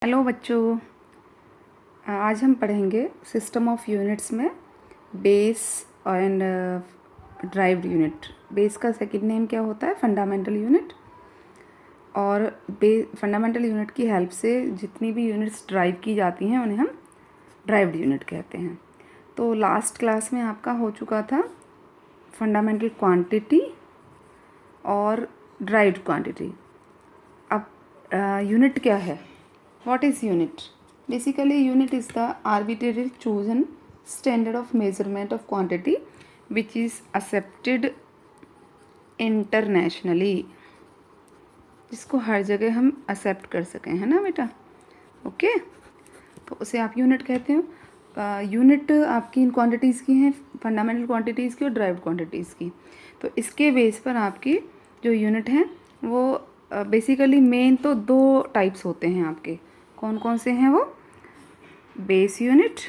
Hello बच्चों, आज हम पढ़ेंगे सिस्टम ऑफ यूनिट्स में base and derived unit. Base का सेकंड नेम क्या होता है? Fundamental unit. और फंडामेंटल यूनिट की हेल्प से जितनी भी यूनिट्स ड्राइव की जाती हैं उन्हें हम ड्राइव्ड यूनिट कहते हैं। तो लास्ट क्लास में आपका हो चुका था फंडामेंटल क्वांटिटी और ड्राइव्ड क्वांटिटी। अब यूनिट क्या है? What is unit? Basically, unit is the arbitrary chosen standard of measurement of quantity which is accepted internationally, जिसको हर जगह हम एक्सेप्ट कर सकें, है ना बेटा? ओके, तो उसे आप यूनिट कहते हो। यूनिट आपकी इन क्वांटिटीज़ की हैं, फंडामेंटल क्वांटिटीज़ की और ड्राइव्ड क्वांटिटीज़ की। तो इसके बेस पर आपकी जो यूनिट हैं वो बेसिकली मेन तो दो टाइप्स होते हैं आपके। कौन कौन से हैं वो? बेस यूनिट,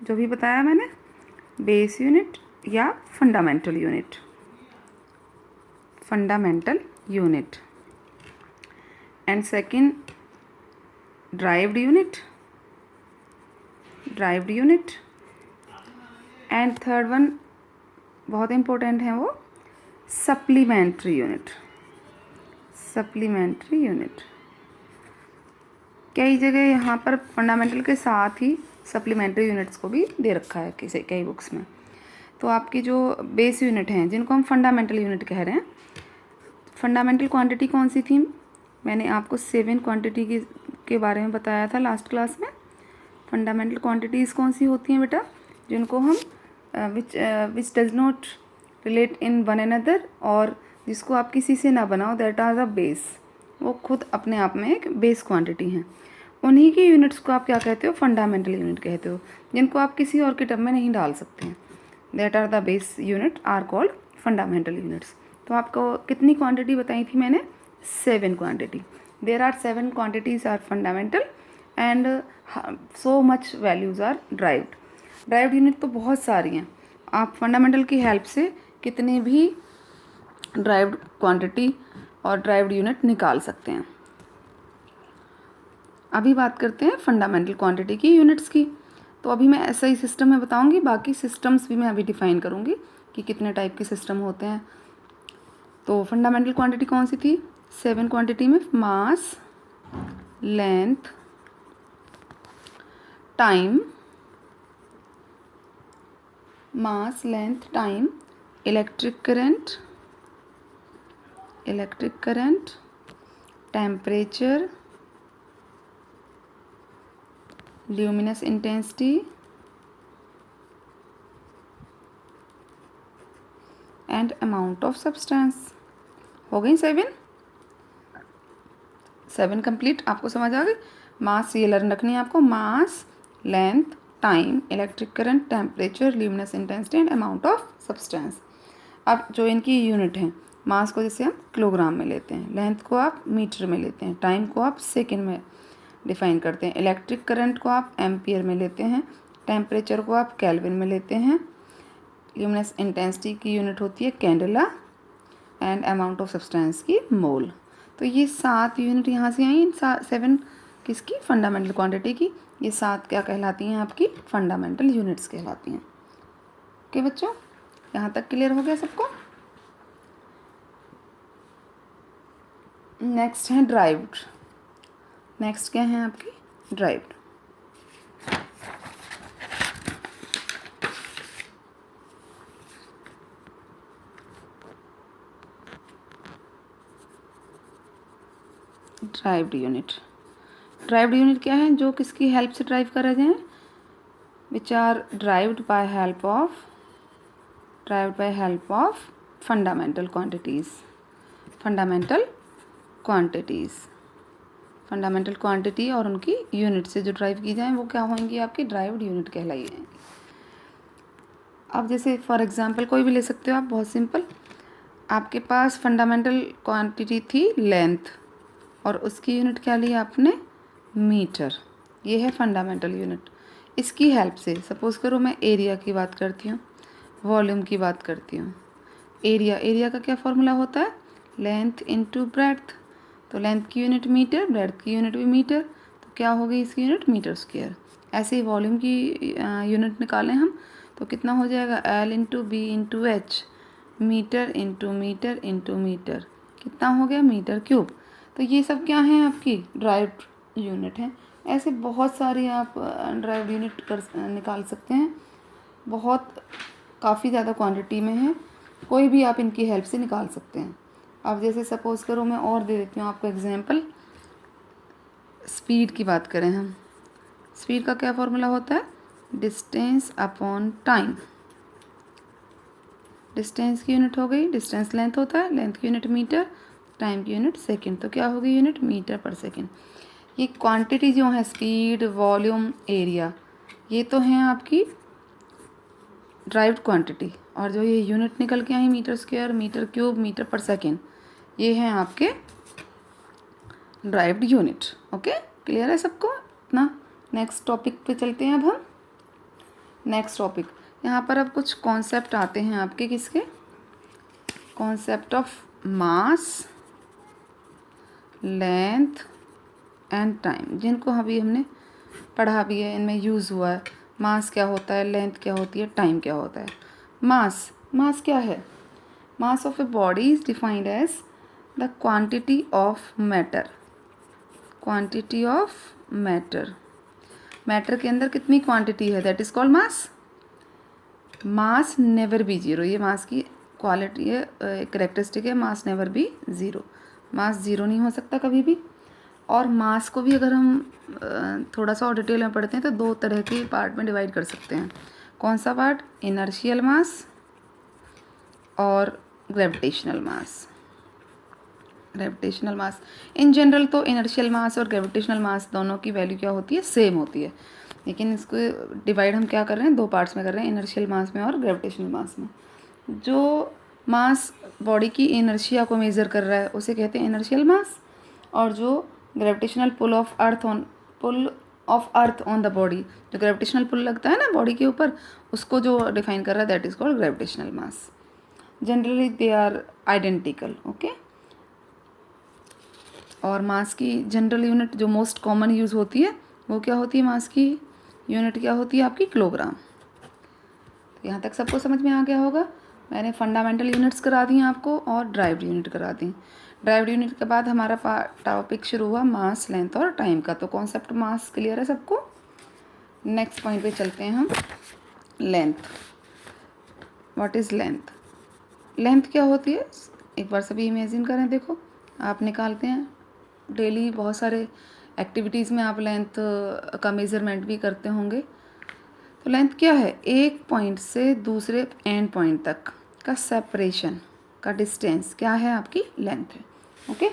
जो भी बताया मैंने, बेस यूनिट या fundamental unit. Fundamental unit and second derived unit, derived unit and third one बहुत इम्पोर्टेंट है वो सप्लीमेंट्री यूनिट। सप्लीमेंट्री यूनिट कई जगह यहाँ पर फंडामेंटल के साथ ही सप्लीमेंट्री यूनिट्स को भी दे रखा है कई बुक्स में। तो आपकी जो बेस यूनिट हैं जिनको हम फंडामेंटल यूनिट कह रहे हैं, फंडामेंटल क्वांटिटी कौन सी थी? मैंने आपको 7 क्वांटिटी के बारे में बताया था लास्ट क्लास में। फंडामेंटल क्वांटिटीज़ कौन सी होती हैं बेटा? जिनको हम which does not relate in one another, और जिसको आप किसी से ना बनाओ, दैट आर द बेस। वो खुद अपने आप में एक बेस क्वांटिटी हैं। उन्हीं की यूनिट्स को आप क्या कहते हो? फंडामेंटल यूनिट कहते हो, जिनको आप किसी और के टर्म में नहीं डाल सकते हैं। That are the base unit are called fundamental units. तो आपको कितनी क्वांटिटी बताई थी मैंने? 7 quantity. There are 7 quantities are fundamental and so much values are derived. Derived unit तो बहुत सारी हैं। आप फंडामेंटल की हेल्प से कितने भी ड्राइव्ड क्वांटिटी और ड्राइव्ड यूनिट निकाल सकते हैं। अभी बात करते हैं फंडामेंटल क्वांटिटी की यूनिट्स की। तो अभी मैं ऐसा ही सिस्टम में बताऊंगी, बाकी सिस्टम्स भी मैं अभी डिफाइन करूंगी कि कितने टाइप के सिस्टम होते हैं। तो फंडामेंटल क्वांटिटी कौन सी थी? 7 क्वांटिटी में mass, length, time, mass, length, time, electric current, temperature, luminous intensity and amount of substance. हो गई 7 कंप्लीट। आपको समझ आ गई? मास ये लर्न रखनी है आपको। Mass, length, time, electric current, temperature, luminous intensity and amount of substance. अब जो इनकी यूनिट है, मास को जैसे हम किलोग्राम में लेते हैं, लेंथ को आप मीटर में लेते हैं, टाइम को आप सेकेंड में डिफाइन करते हैं, इलेक्ट्रिक करंट को आप एम्पियर में लेते हैं, टेम्परेचर को आप केल्विन में लेते हैं, ल्यूमिनस इंटेंसिटी की यूनिट होती है candela and amount of substance की मोल। तो ये 7 यूनिट यहाँ से आई। इन 7 किसकी? फंडामेंटल क्वांटिटी की। ये 7 क्या कहलाती हैं? आपकी फंडामेंटल यूनिट्स कहलाती हैं। ओके बच्चों, यहाँ तक क्लियर हो गया सबको? नेक्स्ट है ड्राइव्ड। नेक्स्ट क्या है आपकी? Derived. Derived unit. Derived unit क्या है? जो किसकी हेल्प से ड्राइव करा जाए? Which are derived by help of fundamental quantities. Fundamental quantity और उनकी यूनिट से जो ड्राइव की जाए वो क्या होंगी? आपकी ड्राइव्ड यूनिट कहलाई जाएंगी। अब जैसे फॉर एग्जांपल कोई भी ले सकते हो आप, बहुत सिंपल। आपके पास फंडामेंटल क्वांटिटी थी लेंथ, और उसकी यूनिट क्या ली आपने? मीटर। ये है फंडामेंटल यूनिट। इसकी हेल्प से सपोज़ करो मैं एरिया की बात करती हूँ, वॉल्यूम की बात करती हूँ। एरिया का क्या फॉर्मूला होता है? Length into breadth. तो लेंथ की यूनिट मीटर, ब्रेड्थ की यूनिट भी मीटर। क्या होगी इसकी यूनिट? Metre square. ऐसे ही वॉल्यूम की यूनिट निकालें हम तो कितना हो जाएगा? L into B into H, metre into metre into metre, कितना हो गया? Metre cube. तो ये सब क्या हैं? आपकी ड्राइव्ड यूनिट हैं। ऐसे बहुत सारी आप ड्राइव्ड यूनिट निकाल सकते हैं, बहुत काफ़ी ज़्यादा क्वांटिटी में है, कोई भी आप इनकी हेल्प से निकाल सकते हैं। अब जैसे सपोज़ करो मैं और दे देती हूँ आपको एग्जांपल, स्पीड की बात करें हम, स्पीड का क्या फॉर्मूला होता है? Distance upon time. डिस्टेंस की यूनिट हो गई, डिस्टेंस लेंथ होता है, लेंथ की यूनिट मीटर, टाइम की यूनिट सेकंड, तो क्या होगी यूनिट? Metre per second. ये क्वांटिटी जो है स्पीड, वॉल्यूम, एरिया, ये तो हैं आपकी ड्राइव्ड क्वांटिटी, और जो ये यूनिट निकल के आई metre square, metre cube, metre per second, ये हैं आपके ड्राइव्ड यूनिट। ओके, क्लियर है सबको इतना? नेक्स्ट टॉपिक पे चलते हैं अब हम। नेक्स्ट टॉपिक, यहाँ पर अब कुछ कॉन्सेप्ट आते हैं आपके, किसके? Concept of mass, length and time, जिनको अभी हमने पढ़ा भी है, इनमें यूज़ हुआ है। मास क्या होता है, लेंथ क्या होती है, टाइम क्या होता है। मास, मास क्या है? Mass of a body is defined as the quantity of matter. Quantity of matter, matter के अंदर कितनी क्वांटिटी है, that is called mass. Mass never be zero, ये मास की क्वालिटी है, करेक्टरिस्टिक है, mass never be zero. Mass zero नहीं हो सकता कभी भी। और मास को भी अगर हम थोड़ा सा और डिटेल में पढ़ते हैं तो दो तरह के पार्ट में डिवाइड कर सकते हैं। कौन सा पार्ट? इनर्शियल मास और gravitational mass. Gravitational mass, in general तो इनर्शियल मास और ग्रेविटेशनल मास दोनों की वैल्यू क्या होती है? सेम होती है, लेकिन इसको डिवाइड हम क्या कर रहे हैं? दो पार्ट्स में कर रहे हैं, इनर्शियल मास में और ग्रेविटेशनल मास में। जो मास बॉडी की इनर्शिया को मेज़र कर रहा है उसे कहते हैं इनर्शियल मास, और जो gravitational pull of earth on the body, जो ग्रेविटेशनल पुल लगता है ना बॉडी के ऊपर, उसको जो डिफाइन कर रहा है that is called gravitational mass. Generally they are identical. Okay, और मास की जनरल यूनिट जो मोस्ट कॉमन यूज़ होती है वो क्या होती है? मास की यूनिट क्या होती है आपकी? किलोग्राम। तो यहाँ तक सबको समझ में आ गया होगा। मैंने फंडामेंटल यूनिट्स करा दी आपको और ड्राइव्ड यूनिट करा दी। ड्राइव्ड यूनिट के बाद हमारा टॉपिक शुरू हुआ मास, लेंथ और टाइम का। तो कॉन्सेप्ट मास क्लियर है सबको? नेक्स्ट पॉइंट पे चलते हैं हम, length. What is length? Length क्या होती है? एक बार सभी इमेजिन करें, देखो आप निकालते हैं डेली बहुत सारे एक्टिविटीज़ में, आप लेंथ का मेज़रमेंट भी करते होंगे। तो लेंथ क्या है? एक पॉइंट से दूसरे एंड पॉइंट तक का सेपरेशन का डिस्टेंस क्या है? आपकी लेंथ है। ओके,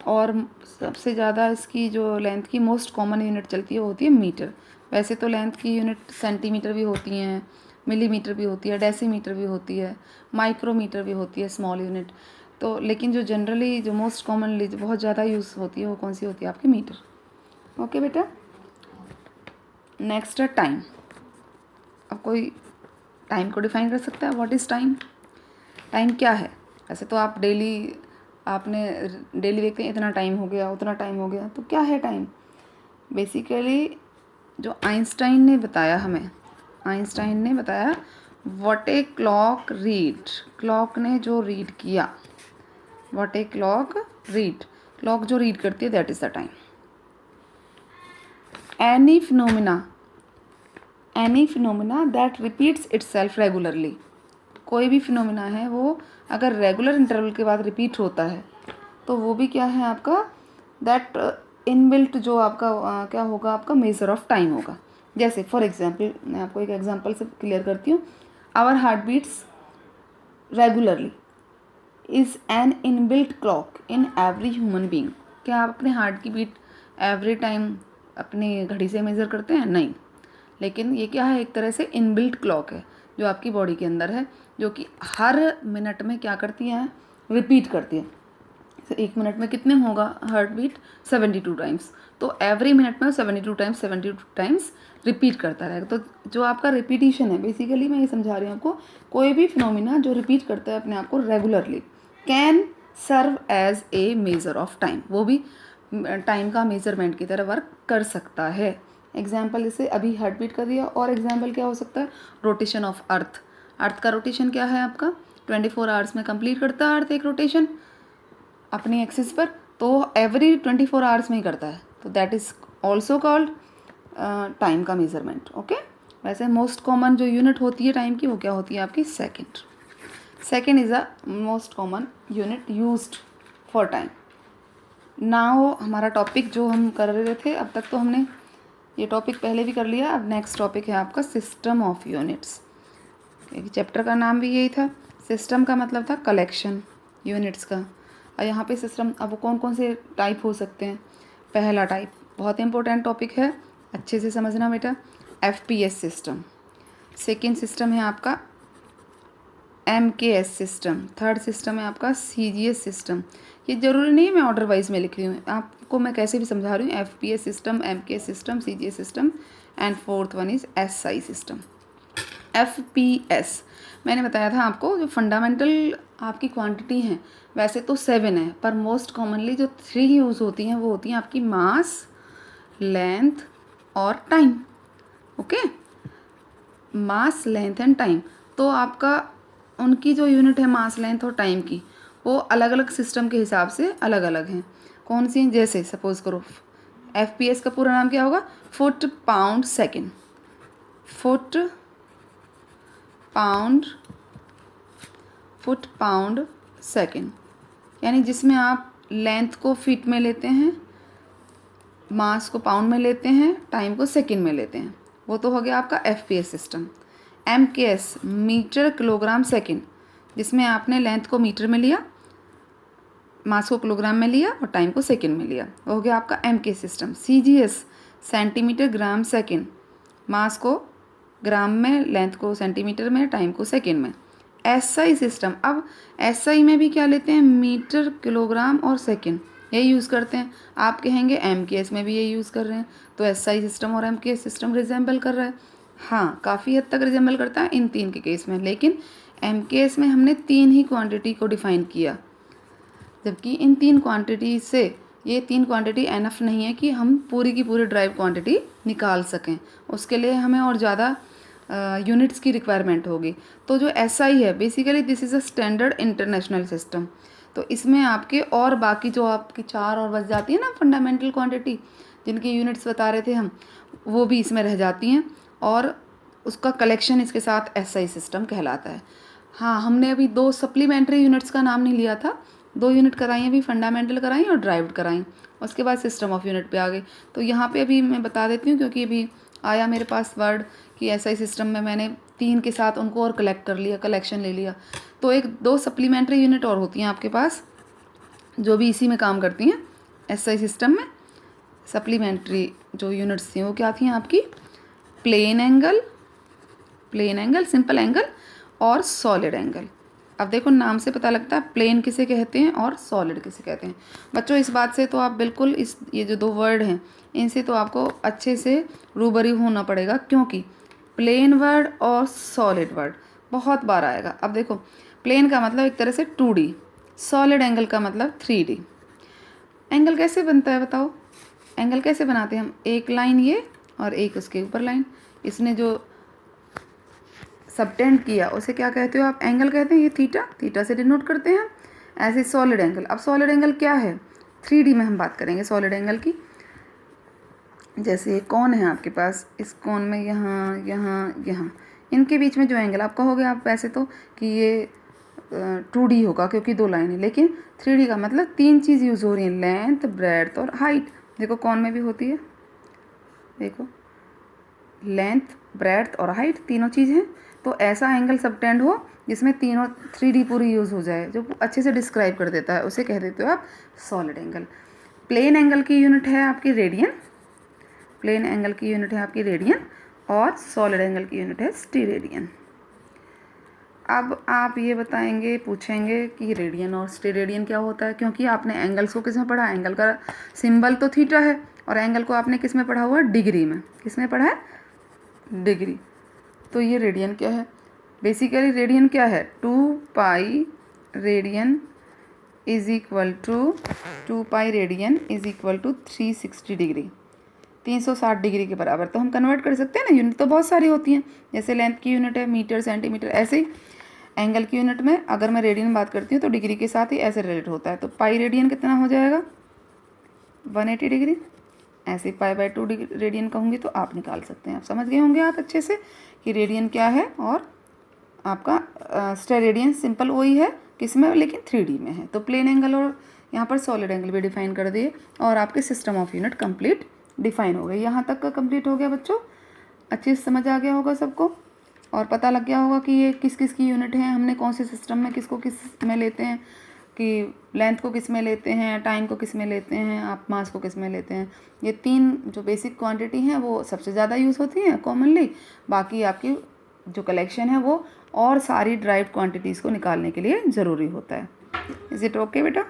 और सबसे ज़्यादा इसकी जो लेंथ की मोस्ट कॉमन यूनिट चलती है वो होती है मीटर। वैसे तो लेंथ की यूनिट सेंटीमीटर भी होती हैं, मिलीमीटर भी होती है, डेसीमीटर भी होती है, माइक्रोमीटर भी होती है, स्मॉल यूनिट। तो लेकिन जो जनरली जो मोस्ट कॉमनली जो बहुत ज़्यादा यूज़ होती है वो कौन सी होती है? आपकी मीटर। ओके बेटा, नेक्स्ट है टाइम। अब कोई टाइम को डिफाइन कर सकता है? What is time? टाइम क्या है? ऐसे तो आप आपने डेली देखते हैं इतना टाइम हो गया, उतना टाइम हो गया, तो क्या है टाइम? बेसिकली जो आइंस्टाइन ने बताया हमें, आइंस्टाइन ने बताया what a clock read, clock ने जो रीड किया, what a clock read, clock जो रीड करती है that is the time. Any phenomena that repeats itself regularly, कोई भी फिनोमिना है वो अगर रेगुलर इंटरवल के बाद रिपीट होता है तो वो भी क्या है आपका? दैट इनबिल्ट जो आपका क्या होगा? आपका मेजर ऑफ टाइम होगा। जैसे फॉर एग्जांपल, मैं आपको एक एग्जांपल से क्लियर करती हूँ। Our heart beats regularly is an inbuilt clock in every human being. क्या आप अपने हार्ट की बीट एवरी टाइम अपनी घड़ी से मेज़र करते हैं? नहीं, लेकिन ये क्या है? एक तरह से इनबिल्ट क्लॉक है जो आपकी बॉडी के अंदर है, जो कि हर मिनट में क्या करती है? रिपीट करती है। तो एक मिनट में कितने होगा हार्ट बीट? 72 टाइम्स। तो एवरी मिनट में 72 टाइम्स रिपीट करता रहेगा। तो जो आपका रिपीटिशन है, बेसिकली मैं ये समझा रही हूँ आपको, कोई भी फिनोमिना जो रिपीट करता है अपने आप को regularly can serve as a measure of time, वो भी टाइम का मेजरमेंट की तरह वर्क कर सकता है। एग्जाम्पल जैसे अभी हार्ट बीट कर दिया, और एग्जाम्पल क्या हो सकता है, रोटेशन ऑफ अर्थ। अर्थ का रोटेशन क्या है आपका 24 आवर्स में कंप्लीट करता है अर्थ एक रोटेशन अपनी एक्सिस पर, तो एवरी 24 आवर्स में ही करता है, तो that is also called time का मेजरमेंट। ओके, वैसे मोस्ट कॉमन जो यूनिट होती है टाइम की वो क्या होती है आपकी second. Second is a most common unit used for time. Now हमारा टॉपिक जो हम कर रहे थे अब तक, तो हमने ये टॉपिक पहले भी कर लिया। अब नेक्स्ट टॉपिक है आपका सिस्टम ऑफ यूनिट्स। चैप्टर का नाम भी यही था। सिस्टम का मतलब था कलेक्शन यूनिट्स का, और यहाँ पे सिस्टम अब कौन कौन से टाइप हो सकते हैं। पहला टाइप बहुत इंपॉर्टेंट टॉपिक है, अच्छे से समझना बेटा, FPS सिस्टम। सेकेंड सिस्टम है आपका MKS सिस्टम। थर्ड सिस्टम है आपका CGS सिस्टम। ये ज़रूरी नहीं है मैं ऑर्डर वाइज में लिख रही हूँ, आपको मैं कैसे भी समझा रही हूँ। FPS system, MKS system, CGS system, and fourth one is SI system. FPS मैंने बताया था आपको, जो फंडामेंटल आपकी क्वांटिटी हैं वैसे तो 7 है, पर मोस्ट कॉमनली जो 3 यूज़ होती हैं वो होती हैं आपकी मास, लेंथ और time. Okay, mass, length and time. तो आपका उनकी जो यूनिट है मास, लेंथ और टाइम की, वो अलग अलग सिस्टम के हिसाब से अलग अलग हैं। कौन सी? जैसे सपोज करो FPS का पूरा नाम क्या होगा, foot pound second. Foot pound second, यानी जिसमें आप लेंथ को फीट में लेते हैं, मास को पाउंड में लेते हैं, टाइम को सेकेंड में लेते हैं, वो तो हो गया आपका FPS system. MKS metre kilogram second, जिसमें आपने लेंथ को मीटर में लिया, मास को किलोग्राम में लिया और टाइम को सेकेंड में लिया, वो हो गया आपका MKS system. CGS centimetre gram second, mass को ग्राम में, लेंथ को सेंटीमीटर में, टाइम को सेकेंड में। SI सिस्टम, अब SI में भी क्या लेते हैं, मीटर किलोग्राम और सेकेंड, यही यूज़ करते हैं। आप कहेंगे MKS में भी यही यूज़ कर रहे हैं, तो SI सिस्टम और MKS सिस्टम रिजेंबल कर रहा है। हाँ, काफ़ी हद तक रिजेंबल करता है इन 3 के केस में, लेकिन MKS में हमने 3 ही क्वांटिटी को डिफ़ाइन किया, जबकि इन 3 क्वांटिटी से ये 3 क्वांटिटी एनफ नहीं है कि हम पूरी की पूरी ड्राइव क्वांटिटी निकाल सकें, उसके लिए हमें और ज़्यादा यूनिट्स की रिक्वायरमेंट होगी। तो जो SI है basically this is a standard international system, तो इसमें आपके और बाकी जो आपकी 4 और बच जाती है ना फंडामेंटल क्वांटिटी, जिनकी यूनिट्स बता रहे थे हम, वो भी इसमें रह जाती हैं, और उसका कलेक्शन इसके साथ SI सिस्टम कहलाता है। हाँ, हमने अभी 2 सप्लीमेंट्री यूनिट्स का नाम नहीं लिया था, 2 यूनिट कराई, अभी फंडामेंटल कराई और ड्राइव्ड कराई, उसके बाद सिस्टम ऑफ यूनिट पे आ गई। तो यहाँ पे अभी मैं बता देती हूँ, क्योंकि अभी आया मेरे पास वर्ड कि SI सिस्टम में मैंने 3 के साथ उनको और कलेक्ट कर लिया, कलेक्शन ले लिया। तो 2 सप्लीमेंट्री यूनिट और होती हैं आपके पास, जो भी इसी में काम करती हैं SI सिस्टम में। सप्लीमेंट्री जो यूनिट्स थी वो क्या थी आपकी, प्लेन एंगल, सिंपल एंगल और सॉलिड एंगल। अब देखो नाम से पता लगता है प्लेन किसे कहते हैं और सॉलिड किसे कहते हैं। बच्चों इस बात से तो आप बिल्कुल ये जो 2 वर्ड हैं इनसे तो आपको अच्छे से रूबरू होना पड़ेगा, क्योंकि प्लेन वर्ड और सॉलिड वर्ड बहुत बार आएगा। अब देखो प्लेन का मतलब एक तरह से 2D, सॉलिड एंगल का मतलब 3D। एंगल कैसे बनता है बताओ, एंगल कैसे बनाते हैं हम, एक लाइन ये और एक उसके ऊपर लाइन, इसने जो सबटेंड किया उसे क्या कहते हो आप, एंगल कहते हैं। ये थीटा से डिनोट करते हैं। ऐसे सॉलिड एंगल, अब सॉलिड एंगल क्या है, 3D में हम बात करेंगे सॉलिड एंगल की। जैसे ये कौन है आपके पास, इस कौन में यहाँ इनके बीच में जो एंगल आप कहोगे आप वैसे तो कि ये 2D होगा क्योंकि 2 लाइन है, लेकिन 3D का मतलब 3 चीज़ यूज़ हो रही हैं, लेंथ, ब्रेड्थ और हाइट। देखो कौन में भी होती है, देखो लेंथ, ब्रेड्थ और हाइट तीनों चीज़ हैं। तो ऐसा एंगल सबटेंड हो जिसमें तीनों 3D पूरी यूज़ हो जाए, जो अच्छे से डिस्क्राइब कर देता है, उसे कह देते हो आप सॉलिड एंगल। प्लेन एंगल की यूनिट है आपकी रेडियन, प्लेन एंगल की यूनिट है आपकी रेडियन, और सॉलिड एंगल की यूनिट है स्टेरेडियन। अब आप ये बताएंगे, पूछेंगे कि रेडियन और स्टेरेडियन क्या होता है, क्योंकि आपने एंगल्स को किस में पढ़ा, एंगल का सिंबल तो थीटा है, और एंगल को आपने किस में पढ़ा हुआ, डिग्री में। किस में पढ़ा है, डिग्री। तो ये रेडियन क्या है, बेसिकली रेडियन क्या है, 2 pi radian is equal to 2 pi radian is equal to 360 degree, 360 degree के बराबर। तो हम कन्वर्ट कर सकते हैं ना, यूनिट तो बहुत सारी होती हैं, जैसे लेंथ की यूनिट है मीटर सेंटीमीटर, ऐसे ही एंगल की यूनिट में अगर मैं रेडियन में बात करती हूँ तो डिग्री के साथ ही ऐसे रिलेट होता है। तो पाई रेडियन कितना हो जाएगा 180 डिग्री। ऐसे ही पाई बाय 2 रेडियन कहूँगी तो आप निकाल सकते हैं। आप समझ गए होंगे आप अच्छे से कि रेडियन क्या है, और आपका स्टेरेडियन सिंपल वही है किसमें, लेकिन 3D में है। तो प्लेन एंगल और यहाँ पर सॉलिड एंगल भी डिफाइन कर दिए और आपके system of unit complete define हो गई। यहाँ तक का कंप्लीट हो गया बच्चों, अच्छे से समझ आ गया होगा सबको और पता लग गया होगा कि ये किस किस की यूनिट है, हमने कौन से सिस्टम में किसको किस में लेते हैं, कि लेंथ को किस में लेते हैं, टाइम को किस में लेते हैं, आप मास को किस में लेते हैं। ये 3 जो बेसिक क्वांटिटी हैं वो सबसे ज़्यादा यूज़ होती हैं कॉमनली, बाकी आपकी जो कलेक्शन है वो और सारी ड्राइव्ड क्वांटिटीज़ को निकालने के लिए ज़रूरी होता है। इज़ इट ओके बेटा?